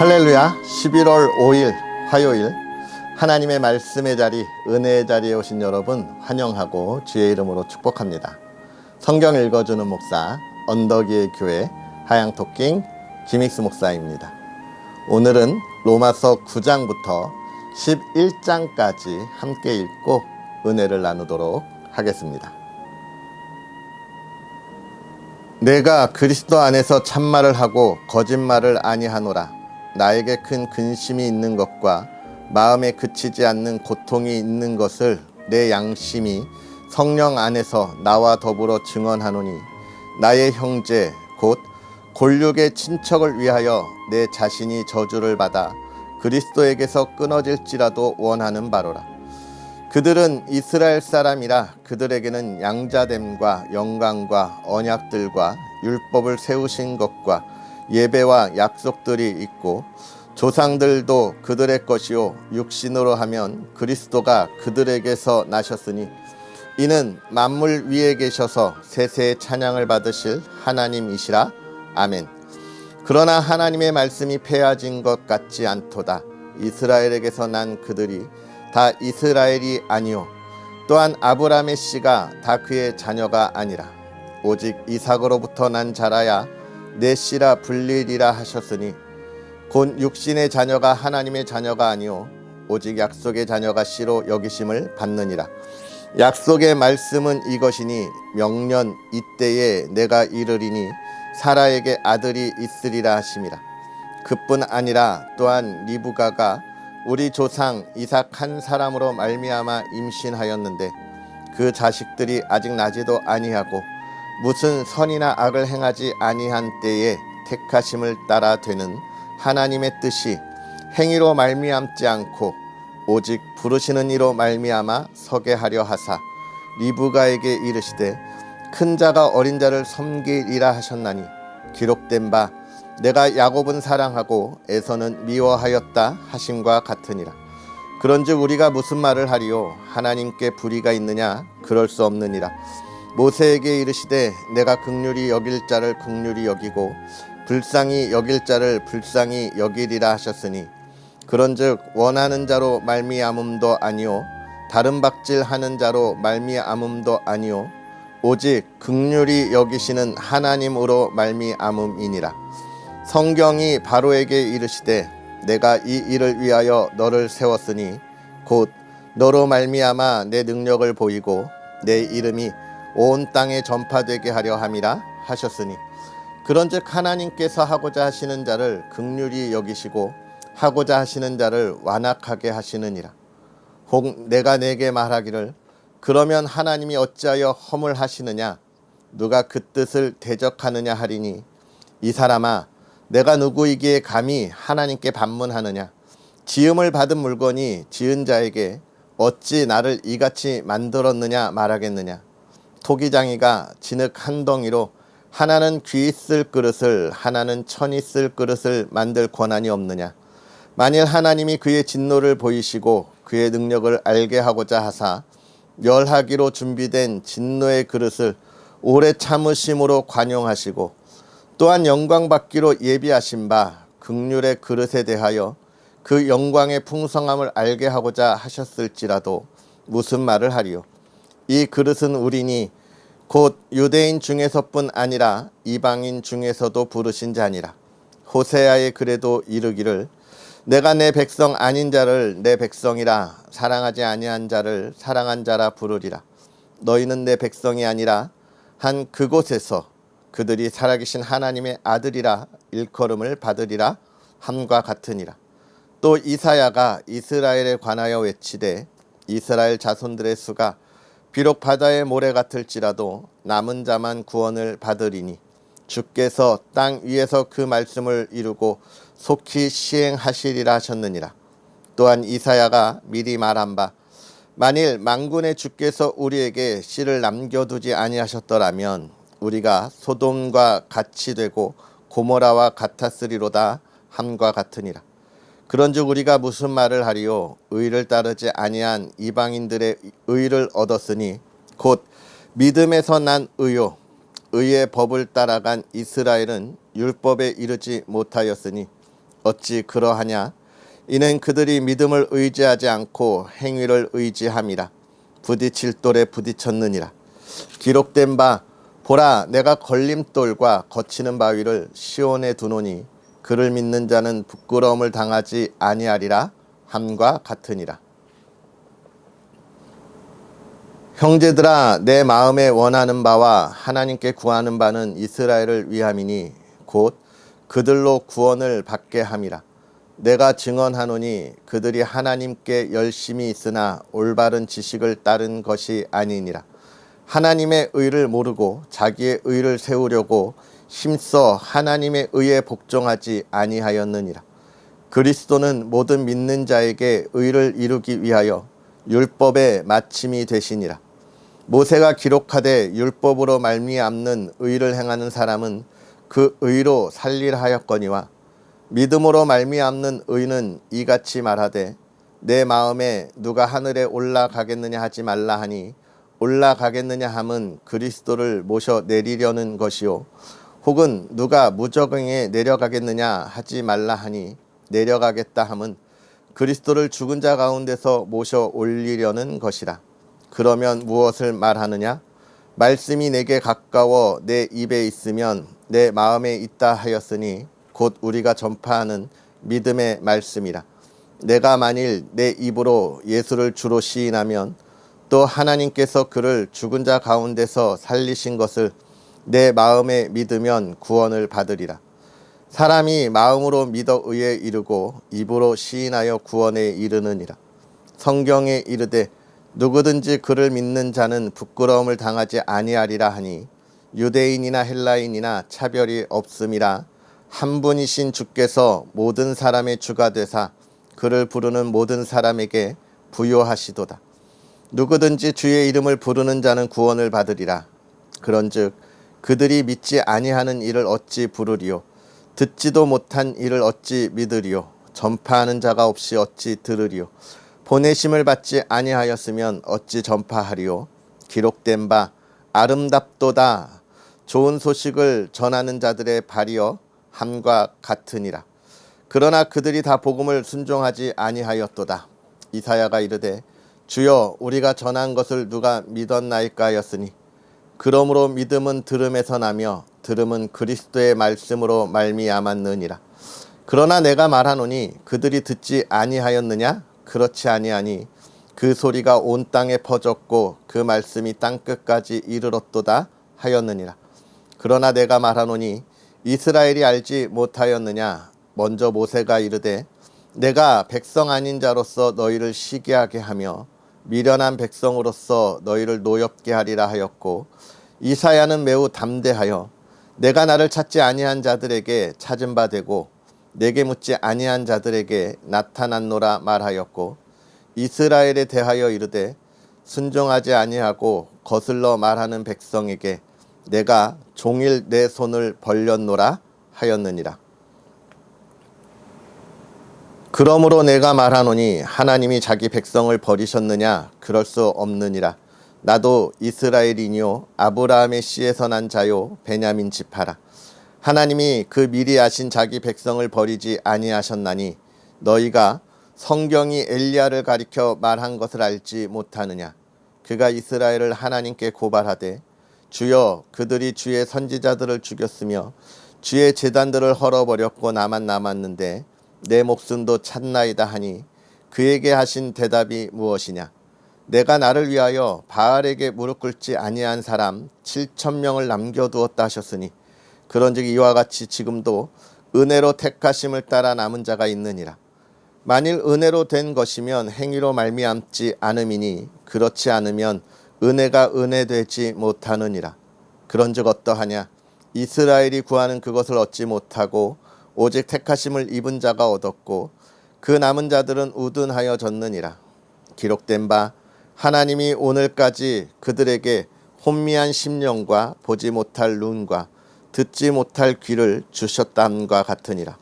할렐루야. 11월 5일 화요일 하나님의 말씀의 자리, 은혜의 자리에 오신 여러분 환영하고 주의 이름으로 축복합니다. 성경 읽어주는 목사, 언덕위의 교회 하양토킹 김익수 목사입니다. 오늘은 로마서 9장부터 11장까지 함께 읽고 은혜를 나누도록 하겠습니다. 내가 그리스도 안에서 참말을 하고 거짓말을 아니하노라. 나에게 큰 근심이 있는 것과 마음에 그치지 않는 고통이 있는 것을 내 양심이 성령 안에서 나와 더불어 증언하노니, 나의 형제 곧 골육의 친척을 위하여 내 자신이 저주를 받아 그리스도에게서 끊어질지라도 원하는 바로라. 그들은 이스라엘 사람이라 그들에게는 양자됨과 영광과 언약들과 율법을 세우신 것과 예배와 약속들이 있고, 조상들도 그들의 것이요 육신으로 하면 그리스도가 그들에게서 나셨으니, 이는 만물 위에 계셔서 세세의 찬양을 받으실 하나님이시라. 아멘. 그러나 하나님의 말씀이 폐하진 것 같지 않도다. 이스라엘에게서 난 그들이 다 이스라엘이 아니요 또한 아브라함의 씨가 다 그의 자녀가 아니라 오직 이삭으로부터 난 자라야 내 씨라 불리리라 하셨으니, 곧 육신의 자녀가 하나님의 자녀가 아니요 오직 약속의 자녀가 씨로 여기심을 받느니라. 약속의 말씀은 이것이니, 명년 이때에 내가 이르리니 사라에게 아들이 있으리라 하심이라. 그뿐 아니라 또한 리브가가 우리 조상 이삭 한 사람으로 말미암아 임신하였는데, 그 자식들이 아직 나지도 아니하고 무슨 선이나 악을 행하지 아니한 때에 택하심을 따라 되는 하나님의 뜻이 행위로 말미암지 않고 오직 부르시는 이로 말미암아 서게 하려 하사, 리브가에게 이르시되 큰 자가 어린 자를 섬기리라 하셨나니, 기록된 바 내가 야곱은 사랑하고 에서는 미워하였다 하심과 같으니라. 그런즉 우리가 무슨 말을 하리요? 하나님께 불의가 있느냐? 그럴 수 없느니라. 모세에게 이르시되 내가 긍휼히 여길 자를 긍휼히 여기고 불쌍히 여길 자를 불쌍히 여기리라 하셨으니, 그런즉 원하는 자로 말미암음도 아니요 다른 박질하는 자로 말미암음도 아니요 오직 긍휼히 여기시는 하나님으로 말미암음이니라. 성경이 바로에게 이르시되 내가 이 일을 위하여 너를 세웠으니 곧 너로 말미암아 내 능력을 보이고 내 이름이 온 땅에 전파되게 하려 함이라 하셨으니, 그런즉 하나님께서 하고자 하시는 자를 긍휼히 여기시고 하고자 하시는 자를 완악하게 하시느니라. 혹 내가 내게 말하기를 그러면 하나님이 어찌하여 허물하시느냐? 누가 그 뜻을 대적하느냐 하리니, 이 사람아, 내가 누구이기에 감히 하나님께 반문하느냐? 지음을 받은 물건이 지은 자에게 어찌 나를 이같이 만들었느냐 말하겠느냐? 토기장이가 진흙 한 덩이로 하나는 귀 쓸 그릇을 하나는 천이 쓸 그릇을 만들 권한이 없느냐? 만일 하나님이 그의 진노를 보이시고 그의 능력을 알게 하고자 하사 멸하기로 준비된 진노의 그릇을 오래 참으심으로 관용하시고, 또한 영광 받기로 예비하신 바 긍휼의 그릇에 대하여 그 영광의 풍성함을 알게 하고자 하셨을지라도 무슨 말을 하리요? 이 그릇은 우리니 곧 유대인 중에서뿐 아니라 이방인 중에서도 부르신 자니라. 호세아의 글에도 이르기를 내가 내 백성 아닌 자를 내 백성이라, 사랑하지 아니한 자를 사랑한 자라 부르리라. 너희는 내 백성이 아니라 한 그곳에서 그들이 살아계신 하나님의 아들이라 일컬음을 받으리라 함과 같으니라. 또 이사야가 이스라엘에 관하여 외치되 이스라엘 자손들의 수가 비록 바다의 모래 같을지라도 남은 자만 구원을 받으리니, 주께서 땅 위에서 그 말씀을 이루고 속히 시행하시리라 하셨느니라. 또한 이사야가 미리 말한 바 만일 만군의 주께서 우리에게 씨를 남겨두지 아니하셨더라면 우리가 소돔과 같이 되고 고모라와 같았으리로다 함과 같으니라. 그런즉 우리가 무슨 말을 하리요? 의를 따르지 아니한 이방인들의 의를 얻었으니 곧 믿음에서 난 의요 의의 법을 따라간 이스라엘은 율법에 이르지 못하였으니 어찌 그러하냐? 이는 그들이 믿음을 의지하지 않고 행위를 의지함이라. 부딪힐 돌에 부딪혔느니라. 기록된 바 보라, 내가 걸림돌과 거치는 바위를 시온에 두노니 그를 믿는 자는 부끄러움을 당하지 아니하리라 함과 같으니라. 형제들아, 내 마음에 원하는 바와 하나님께 구하는 바는 이스라엘을 위함이니 곧 그들로 구원을 받게 함이라. 내가 증언하노니 그들이 하나님께 열심히 있으나 올바른 지식을 따른 것이 아니니라. 하나님의 의를 모르고 자기의 의를 세우려고 힘써 하나님의 의에 복종하지 아니하였느니라. 그리스도는 모든 믿는 자에게 의를 이루기 위하여 율법의 마침이 되시니라. 모세가 기록하되 율법으로 말미암는 의를 행하는 사람은 그 의로 살리라 하였거니와 믿음으로 말미암는 의는 이같이 말하되 내 마음에 누가 하늘에 올라가겠느냐 하지 말라 하니 올라가겠느냐 함은 그리스도를 모셔 내리려는 것이요 혹은 누가 무저갱에 내려가겠느냐 하지 말라 하니 내려가겠다 함은 그리스도를 죽은 자 가운데서 모셔 올리려는 것이라. 그러면 무엇을 말하느냐? 말씀이 내게 가까워 내 입에 있으면 내 마음에 있다 하였으니 곧 우리가 전파하는 믿음의 말씀이라. 내가 만일 내 입으로 예수를 주로 시인하면 또 하나님께서 그를 죽은 자 가운데서 살리신 것을 내 마음에 믿으면 구원을 받으리라. 사람이 마음으로 믿어 의에 이르고 입으로 시인하여 구원에 이르느니라. 성경에 이르되 누구든지 그를 믿는 자는 부끄러움을 당하지 아니하리라 하니 유대인이나 헬라인이나 차별이 없음이라. 한 분이신 주께서 모든 사람의 주가 되사 그를 부르는 모든 사람에게 부요하시도다. 누구든지 주의 이름을 부르는 자는 구원을 받으리라. 그런즉 그들이 믿지 아니하는 일을 어찌 부르리요? 듣지도 못한 일을 어찌 믿으리요? 전파하는 자가 없이 어찌 들으리요? 보내심을 받지 아니하였으면 어찌 전파하리요? 기록된 바 아름답도다. 좋은 소식을 전하는 자들의 발이여 함과 같으니라. 그러나 그들이 다 복음을 순종하지 아니하였도다. 이사야가 이르되 주여 우리가 전한 것을 누가 믿었나이까 하였으니 그러므로 믿음은 들음에서 나며 들음은 그리스도의 말씀으로 말미암았느니라. 그러나 내가 말하노니 그들이 듣지 아니하였느냐? 그렇지 아니하니 그 소리가 온 땅에 퍼졌고 그 말씀이 땅끝까지 이르렀도다 하였느니라. 그러나 내가 말하노니 이스라엘이 알지 못하였느냐? 먼저 모세가 이르되 내가 백성 아닌 자로서 너희를 시기하게 하며 미련한 백성으로서 너희를 노엽게 하리라 하였고 이사야는 매우 담대하여 내가 나를 찾지 아니한 자들에게 찾은 바 되고 내게 묻지 아니한 자들에게 나타났노라 말하였고 이스라엘에 대하여 이르되 순종하지 아니하고 거슬러 말하는 백성에게 내가 종일 내 손을 벌렸노라 하였느니라. 그러므로 내가 말하노니 하나님이 자기 백성을 버리셨느냐? 그럴 수 없느니라. 나도 이스라엘이니요 아브라함의 씨에서 난 자요 베냐민 지파라. 하나님이 그 미리 아신 자기 백성을 버리지 아니하셨나니 너희가 성경이 엘리야를 가리켜 말한 것을 알지 못하느냐? 그가 이스라엘을 하나님께 고발하되 주여 그들이 주의 선지자들을 죽였으며 주의 제단들을 헐어버렸고 나만 남았는데 내 목숨도 찾나이다 하니 그에게 하신 대답이 무엇이냐? 내가 나를 위하여 바알에게 무릎 꿇지 아니한 사람 7,000명을 남겨두었다 하셨으니 그런즉 이와 같이 지금도 은혜로 택하심을 따라 남은 자가 있느니라. 만일 은혜로 된 것이면 행위로 말미암지 않음이니 그렇지 않으면 은혜가 은혜되지 못하느니라. 그런즉 어떠하냐? 이스라엘이 구하는 그것을 얻지 못하고 오직 택하심을 입은 자가 얻었고 그 남은 자들은 우둔하여졌느니라. 기록된 바 하나님이 오늘까지 그들에게 혼미한 심령과 보지 못할 눈과 듣지 못할 귀를 주셨담과 같으니라.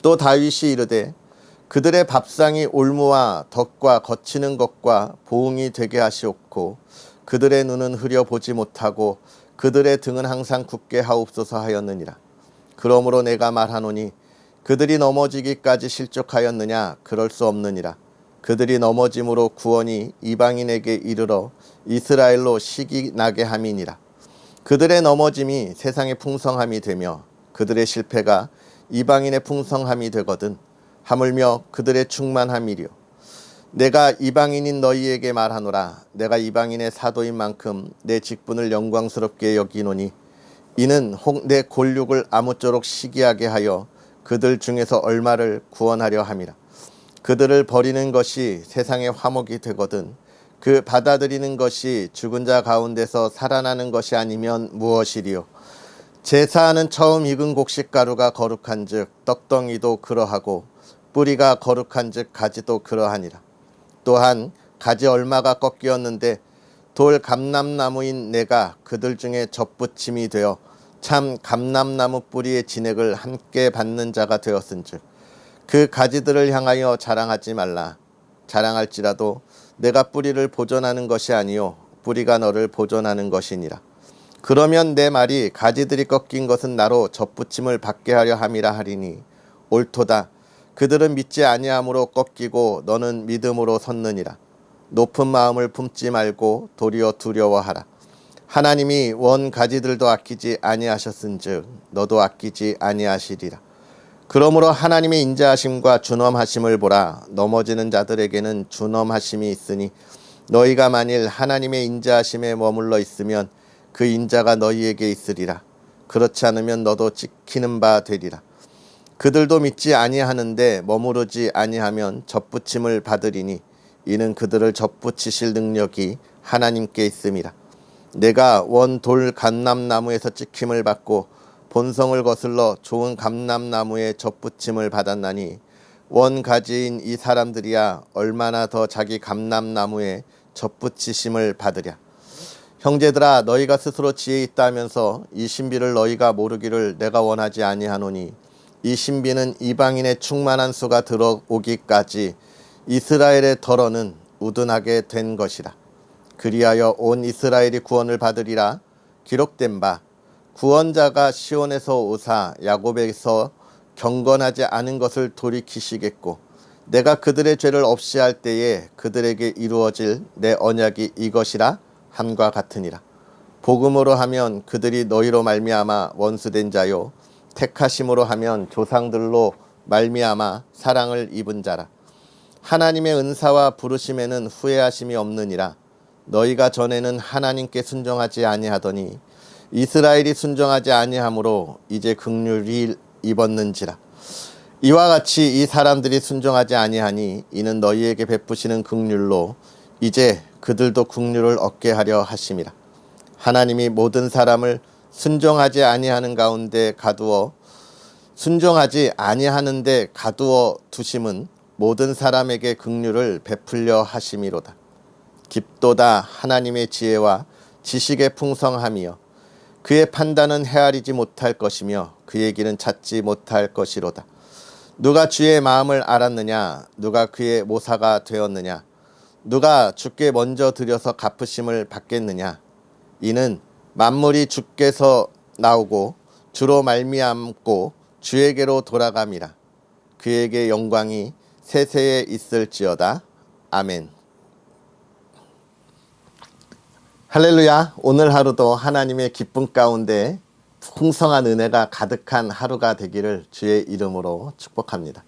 또 다윗이 이르되 그들의 밥상이 올무와 덕과 거치는 것과 보응이 되게 하시옵고 그들의 눈은 흐려 보지 못하고 그들의 등은 항상 굳게 하옵소서 하였느니라. 그러므로 내가 말하노니 그들이 넘어지기까지 실족하였느냐? 그럴 수 없느니라. 그들이 넘어짐으로 구원이 이방인에게 이르러 이스라엘로 시기 나게 함이니라. 그들의 넘어짐이 세상의 풍성함이 되며 그들의 실패가 이방인의 풍성함이 되거든 하물며 그들의 충만함이리요. 내가 이방인인 너희에게 말하노라. 내가 이방인의 사도인 만큼 내 직분을 영광스럽게 여기노니 이는 혹 내 골육을 아무쪼록 시기하게 하여 그들 중에서 얼마를 구원하려 함이라. 그들을 버리는 것이 세상의 화목이 되거든 그 받아들이는 것이 죽은 자 가운데서 살아나는 것이 아니면 무엇이리요. 제사하는 처음 익은 곡식가루가 거룩한즉 떡덩이도 그러하고 뿌리가 거룩한즉 가지도 그러하니라. 또한 가지 얼마가 꺾이었는데 돌 감람나무인 내가 그들 중에 접붙임이 되어 참 감람나무 뿌리의 진액을 함께 받는 자가 되었은즉 그 가지들을 향하여 자랑하지 말라. 자랑할지라도 내가 뿌리를 보존하는 것이 아니요 뿌리가 너를 보존하는 것이니라. 그러면 내 말이 가지들이 꺾인 것은 나로 접붙임을 받게 하려 함이라 하리니 옳도다. 그들은 믿지 아니함으로 꺾이고 너는 믿음으로 섰느니라. 높은 마음을 품지 말고 도리어 두려워하라. 하나님이 원 가지들도 아끼지 아니하셨은즉 너도 아끼지 아니하시리라. 그러므로 하나님의 인자하심과 준엄하심을 보라. 넘어지는 자들에게는 준엄하심이 있으니 너희가 만일 하나님의 인자하심에 머물러 있으면 그 인자가 너희에게 있으리라. 그렇지 않으면 너도 찍히는 바 되리라. 그들도 믿지 아니하는데 머무르지 아니하면 접붙임을 받으리니 이는 그들을 접붙이실 능력이 하나님께 있음이라. 내가 원 돌 감람나무에서 찍힘을 받고 본성을 거슬러 좋은 감람나무에 접붙임을 받았나니 원 가지인 이 사람들이야 얼마나 더 자기 감람나무에 접붙이심을 받으랴. 형제들아 너희가 스스로 지혜 있다 하면서 이 신비를 너희가 모르기를 내가 원하지 아니하노니 이 신비는 이방인의 충만한 수가 들어오기까지 이스라엘의 덜어는 우둔하게 된 것이라. 그리하여 온 이스라엘이 구원을 받으리라. 기록된 바 구원자가 시온에서 오사 야곱에서 경건하지 않은 것을 돌이키시겠고 내가 그들의 죄를 없이 할 때에 그들에게 이루어질 내 언약이 이것이라 함과 같으니라. 복음으로 하면 그들이 너희로 말미암아 원수된 자요 택하심으로 하면 조상들로 말미암아 사랑을 입은 자라. 하나님의 은사와 부르심에는 후회하심이 없느니라. 너희가 전에는 하나님께 순종하지 아니하더니 이스라엘이 순종하지 아니하므로 이제 긍휼이 입었는지라. 이와 같이 이 사람들이 순종하지 아니하니 이는 너희에게 베푸시는 긍휼로 이제 그들도 긍휼을 얻게 하려 하심이라. 하나님이 모든 사람을 순종하지 아니하는 가운데 가두어 순종하지 아니하는데 가두어 두심은 모든 사람에게 긍휼을 베풀려 하심이로다. 깊도다 하나님의 지혜와 지식의 풍성함이여 그의 판단은 헤아리지 못할 것이며 그의 길은 찾지 못할 것이로다. 누가 주의 마음을 알았느냐? 누가 그의 모사가 되었느냐? 누가 주께 먼저 드려서 갚으심을 받겠느냐? 이는 만물이 주께서 나오고 주로 말미암고 주에게로 돌아감이라. 그에게 영광이 세세에 있을지어다. 아멘. 할렐루야. 오늘 하루도 하나님의 기쁨 가운데 풍성한 은혜가 가득한 하루가 되기를 주의 이름으로 축복합니다.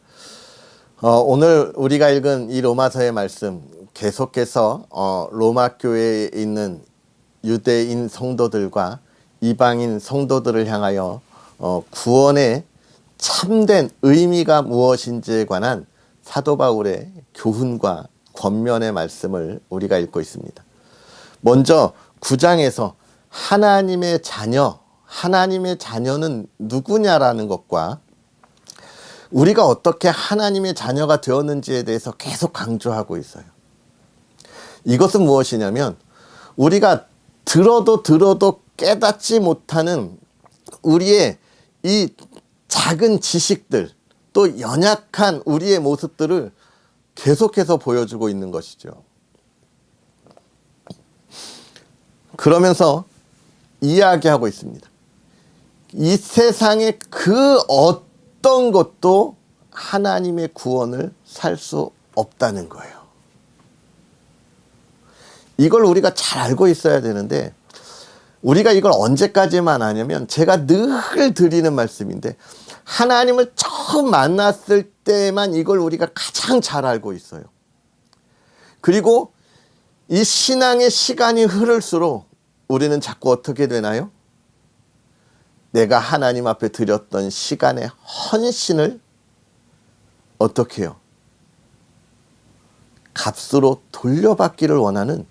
오늘 우리가 읽은 이 로마서의 말씀 계속해서 로마 교회에 있는 유대인 성도들과 이방인 성도들을 향하여 구원의 참된 의미가 무엇인지에 관한 사도 바울의 교훈과 권면의 말씀을 우리가 읽고 있습니다. 먼저 9장에서 하나님의 자녀는 누구냐라는 것과 우리가 어떻게 하나님의 자녀가 되었는지에 대해서 계속 강조하고 있어요. 이것은 무엇이냐면 우리가 들어도 깨닫지 못하는 우리의 이 작은 지식들 또 연약한 우리의 모습들을 계속해서 보여주고 있는 것이죠. 그러면서 이야기하고 있습니다. 이 세상의 그 어떤 것도 하나님의 구원을 살 수 없다는 거예요. 이걸 우리가 잘 알고 있어야 되는데, 우리가 이걸 언제까지만 하냐면, 제가 늘 드리는 말씀인데, 하나님을 처음 만났을 때만 이걸 우리가 가장 잘 알고 있어요. 그리고 이 신앙의 시간이 흐를수록 우리는 자꾸 어떻게 되나요? 내가 하나님 앞에 드렸던 시간의 헌신을 어떻게 해요? 값으로 돌려받기를 원하는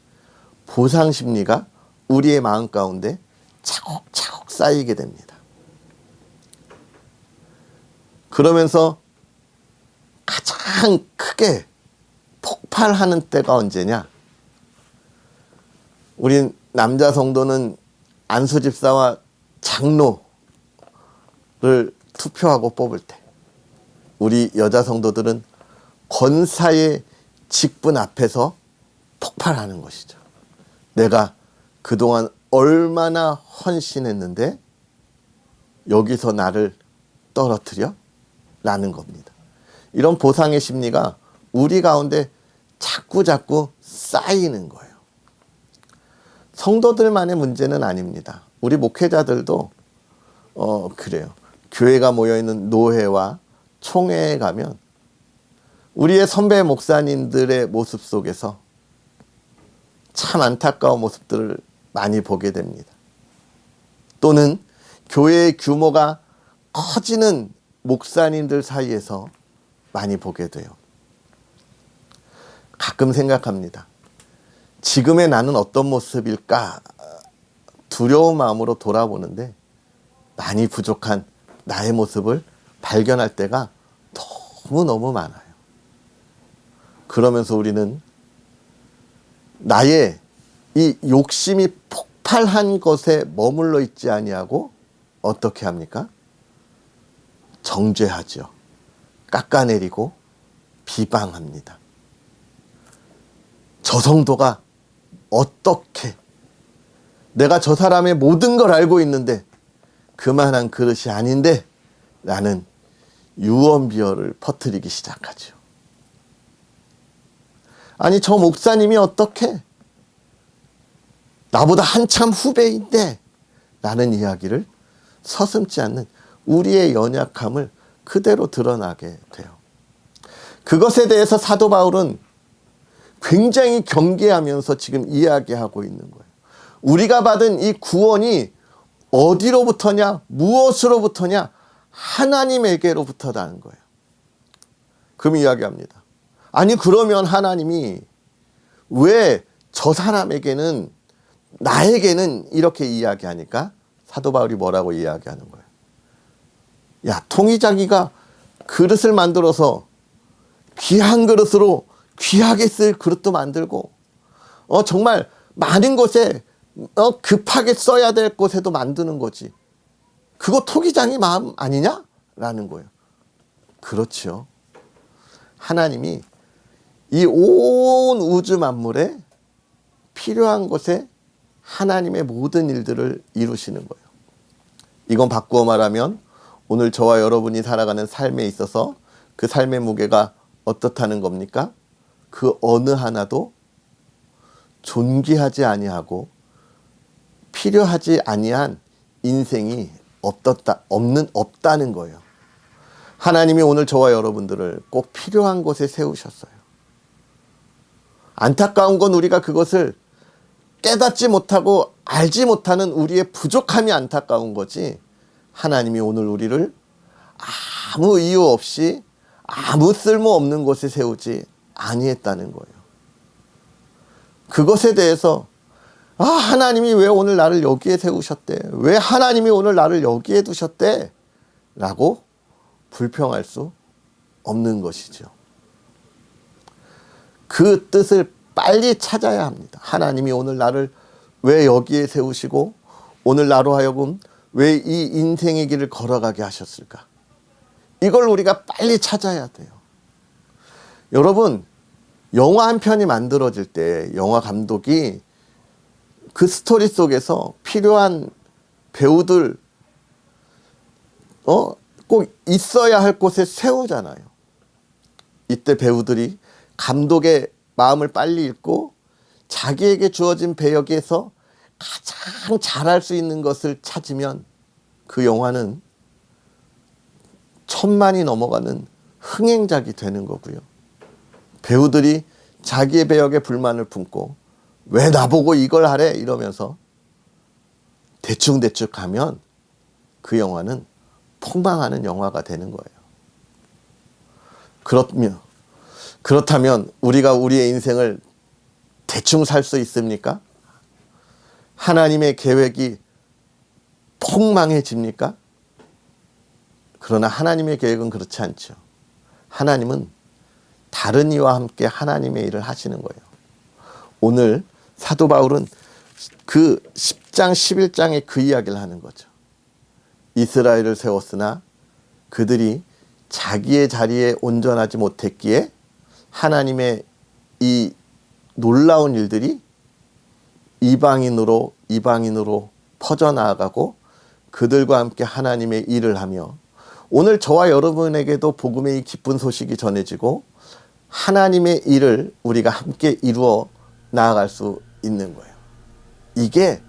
보상 심리가 우리의 마음 가운데 차곡차곡 쌓이게 됩니다. 그러면서 가장 크게 폭발하는 때가 언제냐? 우린 남자 성도는 안수 집사와 장로를 투표하고 뽑을 때, 우리 여자 성도들은 권사의 직분 앞에서 폭발하는 것이죠. 내가 그동안 얼마나 헌신했는데 여기서 나를 떨어뜨려? 라는 겁니다. 이런 보상의 심리가 우리 가운데 자꾸 쌓이는 거예요. 성도들만의 문제는 아닙니다. 우리 목회자들도 그래요. 교회가 모여있는 노회와 총회에 가면 우리의 선배 목사님들의 모습 속에서 참 안타까운 모습들을 많이 보게 됩니다. 또는 교회의 규모가 커지는 목사님들 사이에서 많이 보게 돼요. 가끔 생각합니다. 지금의 나는 어떤 모습일까? 두려운 마음으로 돌아보는데 많이 부족한 나의 모습을 발견할 때가 너무너무 많아요. 그러면서 우리는 나의 이 욕심이 폭발한 것에 머물러 있지 아니하고 어떻게 합니까? 정죄하죠. 깎아내리고 비방합니다. 저 성도가 어떻게, 내가 저 사람의 모든 걸 알고 있는데 그만한 그릇이 아닌데 라는 유언비어를 퍼뜨리기 시작하죠. 아니, 저 목사님이 어떻게, 나보다 한참 후배인데 라는 이야기를 서슴지 않는 우리의 연약함을 그대로 드러나게 돼요. 그것에 대해서 사도 바울은 굉장히 경계하면서 지금 이야기하고 있는 거예요. 우리가 받은 이 구원이 어디로부터냐, 무엇으로부터냐, 하나님에게로부터라는 거예요. 그럼 이야기합니다. 아니, 그러면 하나님이 왜 저 사람에게는, 나에게는 이렇게 이야기하니까 사도 바울이 뭐라고 이야기하는 거예요? 야, 통이자기가 그릇을 만들어서 귀한 그릇으로 귀하게 쓸 그릇도 만들고, 정말 많은 곳에 급하게 써야 될 곳에도 만드는 거지. 그거 토기장이 마음 아니냐? 라는 거예요. 그렇죠. 하나님이 이 온 우주 만물에 필요한 곳에 하나님의 모든 일들을 이루시는 거예요. 이건 바꾸어 말하면 오늘 저와 여러분이 살아가는 삶에 있어서 그 삶의 무게가 어떻다는 겁니까? 그 어느 하나도 존귀하지 아니하고 필요하지 아니한 인생이 없다는 거예요. 하나님이 오늘 저와 여러분들을 꼭 필요한 곳에 세우셨어요. 안타까운 건 우리가 그것을 깨닫지 못하고 알지 못하는 우리의 부족함이 안타까운 거지, 하나님이 오늘 우리를 아무 이유 없이 아무 쓸모없는 곳에 세우지 아니했다는 거예요. 그것에 대해서 하나님이 왜 오늘 나를 여기에 세우셨대? 왜 하나님이 오늘 나를 여기에 두셨대? 라고 불평할 수 없는 것이죠. 그 뜻을 빨리 찾아야 합니다. 하나님이 오늘 나를 왜 여기에 세우시고 오늘 나로 하여금 왜 이 인생의 길을 걸어가게 하셨을까? 이걸 우리가 빨리 찾아야 돼요. 여러분, 영화 한 편이 만들어질 때 영화 감독이 그 스토리 속에서 필요한 배우들 꼭 있어야 할 곳에 세우잖아요. 이때 배우들이 감독의 마음을 빨리 읽고 자기에게 주어진 배역에서 가장 잘할 수 있는 것을 찾으면 그 영화는 1000만이 넘어가는 흥행작이 되는 거고요. 배우들이 자기의 배역에 불만을 품고 왜 나보고 이걸 하래 이러면서 대충대충 가면 그 영화는 폭망하는 영화가 되는 거예요. 그렇다면 우리가 우리의 인생을 대충 살 수 있습니까? 하나님의 계획이 폭망해집니까? 그러나 하나님의 계획은 그렇지 않죠. 하나님은 다른 이와 함께 하나님의 일을 하시는 거예요. 오늘 사도 바울은 그 10장 11장에 그 이야기를 하는 거죠. 이스라엘을 세웠으나 그들이 자기의 자리에 온전하지 못했기에 하나님의 이 놀라운 일들이 이방인으로 퍼져나가고 그들과 함께 하나님의 일을 하며 오늘 저와 여러분에게도 복음의 이 기쁜 소식이 전해지고 하나님의 일을 우리가 함께 이루어 나아갈 수 있는 거예요. 이게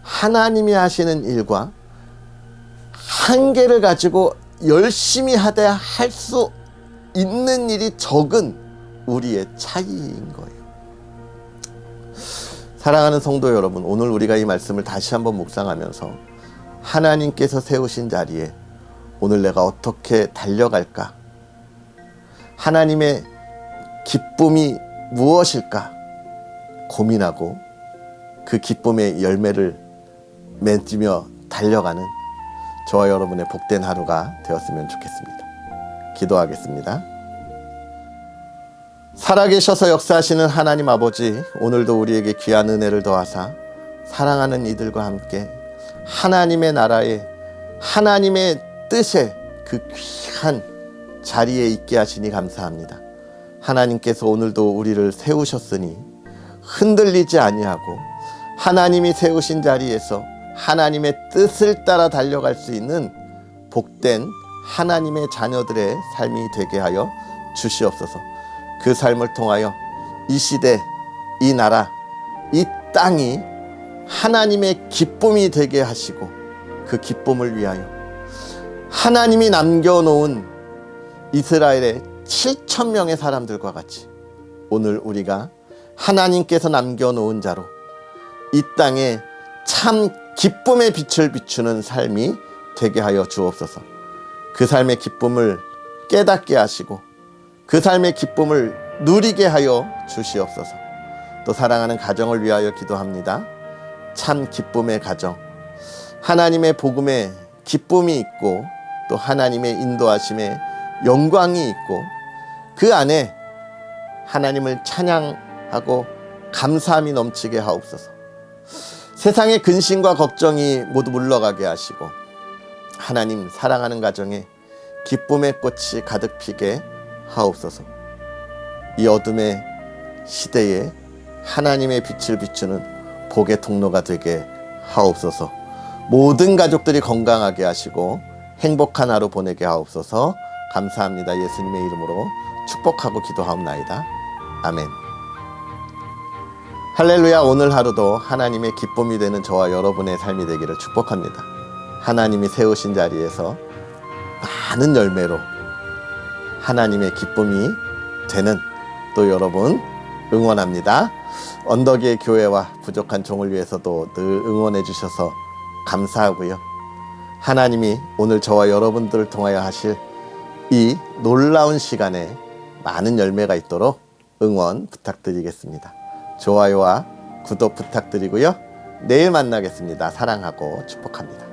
하나님이 하시는 일과 한계를 가지고 열심히 하되 할 수 있는 일이 적은 우리의 차이인 거예요. 사랑하는 성도 여러분, 오늘 우리가 이 말씀을 다시 한번 묵상하면서 하나님께서 세우신 자리에 오늘 내가 어떻게 달려갈까? 하나님의 기쁨이 무엇일까? 고민하고 그 기쁨의 열매를 맺으며 달려가는 저와 여러분의 복된 하루가 되었으면 좋겠습니다. 기도하겠습니다. 살아계셔서 역사하시는 하나님 아버지, 오늘도 우리에게 귀한 은혜를 더하사 사랑하는 이들과 함께 하나님의 나라에 하나님의 뜻에 그 귀한 자리에 있게 하시니 감사합니다. 하나님께서 오늘도 우리를 세우셨으니 흔들리지 아니하고 하나님이 세우신 자리에서 하나님의 뜻을 따라 달려갈 수 있는 복된 하나님의 자녀들의 삶이 되게 하여 주시옵소서. 그 삶을 통하여 이 시대, 이 나라, 이 땅이 하나님의 기쁨이 되게 하시고 그 기쁨을 위하여 하나님이 남겨놓은 이스라엘의 7,000명의 사람들과 같이 오늘 우리가 하나님께서 남겨놓은 자로 이 땅에 참 기쁨의 빛을 비추는 삶이 되게 하여 주옵소서. 그 삶의 기쁨을 깨닫게 하시고 그 삶의 기쁨을 누리게 하여 주시옵소서. 또 사랑하는 가정을 위하여 기도합니다. 참 기쁨의 가정, 하나님의 복음에 기쁨이 있고 또 하나님의 인도하심에 영광이 있고 그 안에 하나님을 찬양하고 감사함이 넘치게 하옵소서. 세상의 근심과 걱정이 모두 물러가게 하시고 하나님 사랑하는 가정에 기쁨의 꽃이 가득 피게 하옵소서. 이 어둠의 시대에 하나님의 빛을 비추는 복의 통로가 되게 하옵소서. 모든 가족들이 건강하게 하시고 행복한 하루 보내게 하옵소서. 감사합니다. 예수님의 이름으로 축복하고 기도하옵나이다. 아멘. 할렐루야. 오늘 하루도 하나님의 기쁨이 되는 저와 여러분의 삶이 되기를 축복합니다. 하나님이 세우신 자리에서 많은 열매로 하나님의 기쁨이 되는 또 여러분 응원합니다. 언덕의 교회와 부족한 종을 위해서도 늘 응원해 주셔서 감사하고요. 하나님이 오늘 저와 여러분들을 통하여 하실 이 놀라운 시간에 많은 열매가 있도록 응원 부탁드리겠습니다. 좋아요와 구독 부탁드리고요. 내일 만나겠습니다. 사랑하고 축복합니다.